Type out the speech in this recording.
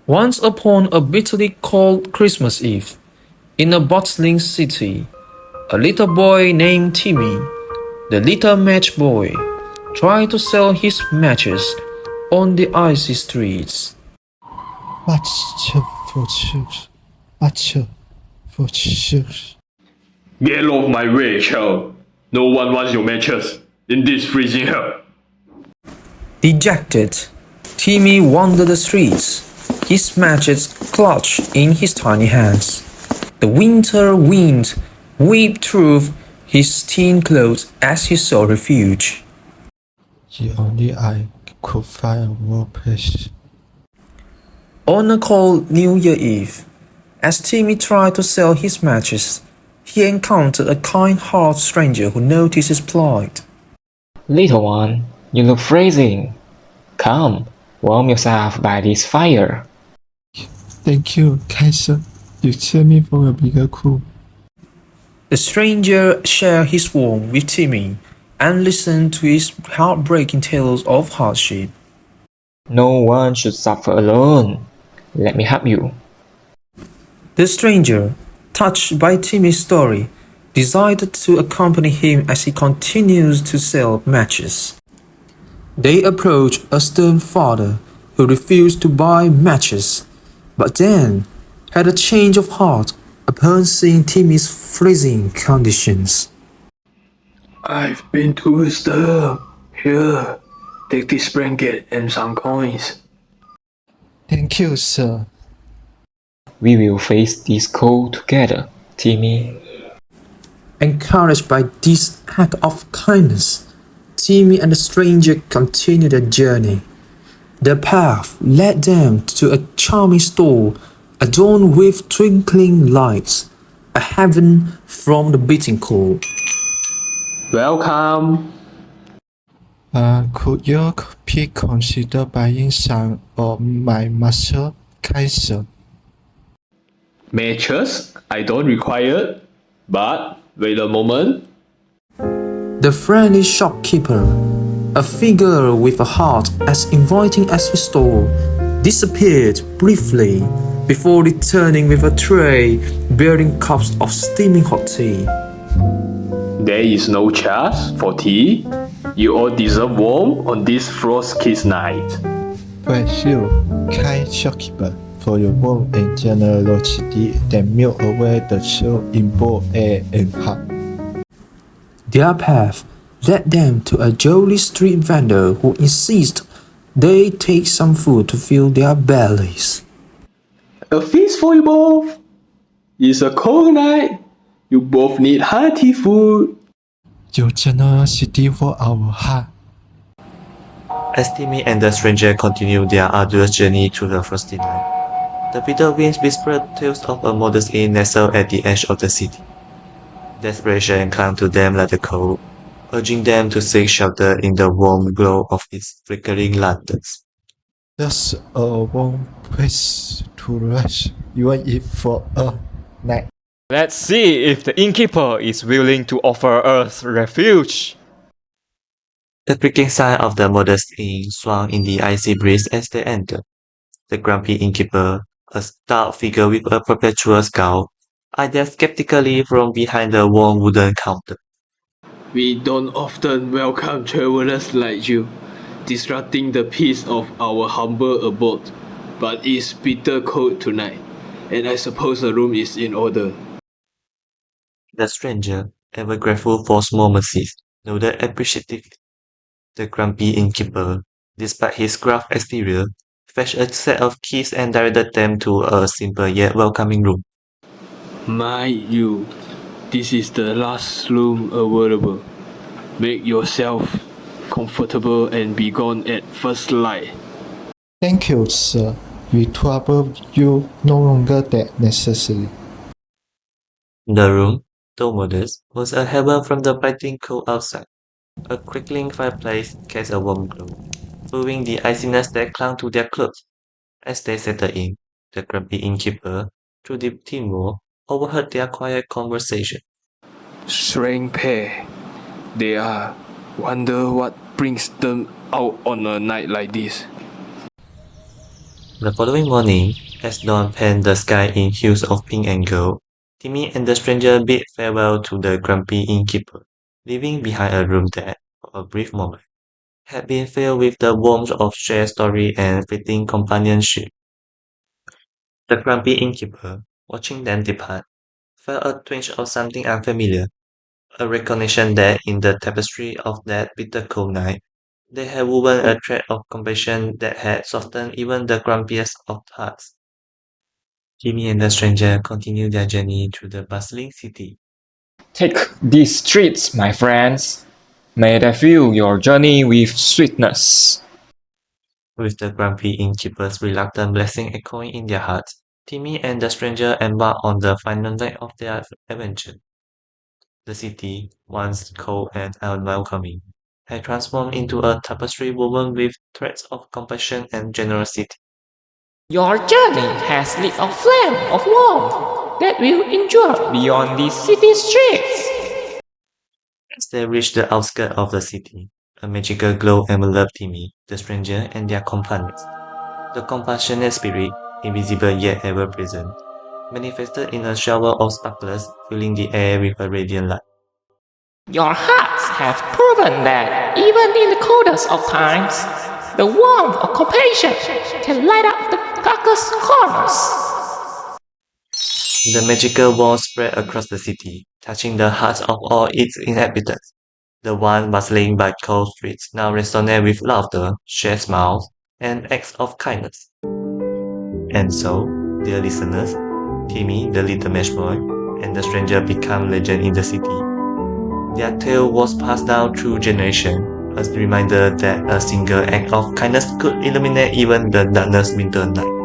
Once upon a bitterly cold Christmas Eve, in a bustling city, a little boy named Timmy, the little match boy, tried to sell his matches on the icy streets. Match for shoes. Match for shoes. Get off my way, child. No one wants your matches in this freezing hell. Dejected, Timmy wandered the streets, his matches clutched in his tiny hands. The winter wind whipped through his thin clothes as he sought refuge. If only I could find a warm place. On a cold New Year Eve, as Timmy tried to sell his matches, he encountered a kind-hearted stranger who noticed his plight. Little one, you look freezing. Come, warm yourself by this fire. Thank you, kind sir. You save me from a bigger cold. The stranger shared his warmth with Timmy and listened to his heartbreaking tales of hardship. No one should suffer alone. Let me help you. The stranger, touched by Timmy's story, decided to accompany him as he continues to sell matches. They approached a stern father who refused to buy matches, but then had a change of heart upon seeing Timmy's freezing conditions. I've been too disturbed. Here, take this blanket and some coins. Thank you, sir. We will face this cold together, Timmy. Encouraged by this act of kindness, Timmy and the stranger continued their journey. Their path led them to a charming store adorned with twinkling lights, a heaven from the beating cold. Welcome. Could you please consider buying some of my muscle, kind sir? Matches? I don't require. But wait a moment. The friendly shopkeeper, a figure with a heart as inviting as his store, disappeared briefly before returning with a tray bearing cups of steaming hot tea. There is no charge for tea. You all deserve warmth on this frost-kissed night. Thank you, kind shopkeeper, for your warmth and generosity that melt away the chill in both air and heart. Their path led them to a jolly street vendor who insists they take some food to fill their bellies. A feast for you both. It's a cold night. You both need hearty food. Your generosity for our heart. As Timmy and the stranger continue their arduous journey through the frosty night, the bitter winds whispered tales of a modest inn nestled at the edge of the city. Desperation clung to them like the cold, urging them to seek shelter in the warm glow of its flickering lanterns. Just a warm place to rest, even if for a night. Let's see if the innkeeper is willing to offer us refuge. The creaking sign of the modest inn swung in the icy breeze as they entered. The grumpy innkeeper, a stout figure with a perpetual scowl, eyed them skeptically from behind the warm wooden counter. We don't often welcome travelers like you, disrupting the peace of our humble abode. But it's bitter cold tonight, and I suppose the room is in order. The stranger, ever grateful for small mercies, nodded appreciatively. The grumpy innkeeper, despite his gruff exterior, fetched a set of keys and directed them to a simple yet welcoming room. Mind you, this is the last room available. Make yourself comfortable and be gone at first light. Thank you, sir. We trouble you no longer that necessary. The room, though modest, was a heaven from the biting cold outside. A crackling fireplace cast a warm glow, wooing the iciness that clung to their clothes. As they settled in, the grumpy innkeeper, through the thin wall, overheard their quiet conversation. Strange pair. They are. Wonder what brings them out on a night like this. The following morning, as dawn painted the sky in hues of pink and gold, Timmy and the stranger bid farewell to the grumpy innkeeper, leaving behind a room that, for a brief moment, had been filled with the warmth of shared story and fleeting companionship. The grumpy innkeeper, watching them depart, felt a twinge of something unfamiliar, a recognition that in the tapestry of that bitter cold night, they had woven a thread of compassion that had softened even the grumpiest of hearts. Jimmy and the stranger continued their journey through the bustling city. Take these streets, my friends. May they fill your journey with sweetness. With the grumpy innkeeper's reluctant blessing echoing in their hearts, Timmy and the stranger embarked on the final night of their adventure. The city, once cold and unwelcoming, had transformed into a tapestry woven with threads of compassion and generosity. Your journey has lit a flame of warmth that will endure beyond these city streets. As they reached the outskirts of the city, a magical glow enveloped Timmy, the stranger, and their companions. The compassionate spirit, invisible yet ever present, manifested in a shower of sparklers, filling the air with a radiant light. Your hearts have proven that even in the coldest of times, the warmth of compassion can light up the darkest corners. The magical wall spread across the city, touching the hearts of all its inhabitants. The one bustling by cold streets now resonated with laughter, shared smiles, and acts of kindness. And so, dear listeners, Timmy, the little match boy, and the stranger become legend in the city. Their tale was passed down through generations, a reminder that a single act of kindness could illuminate even the darkest winter night.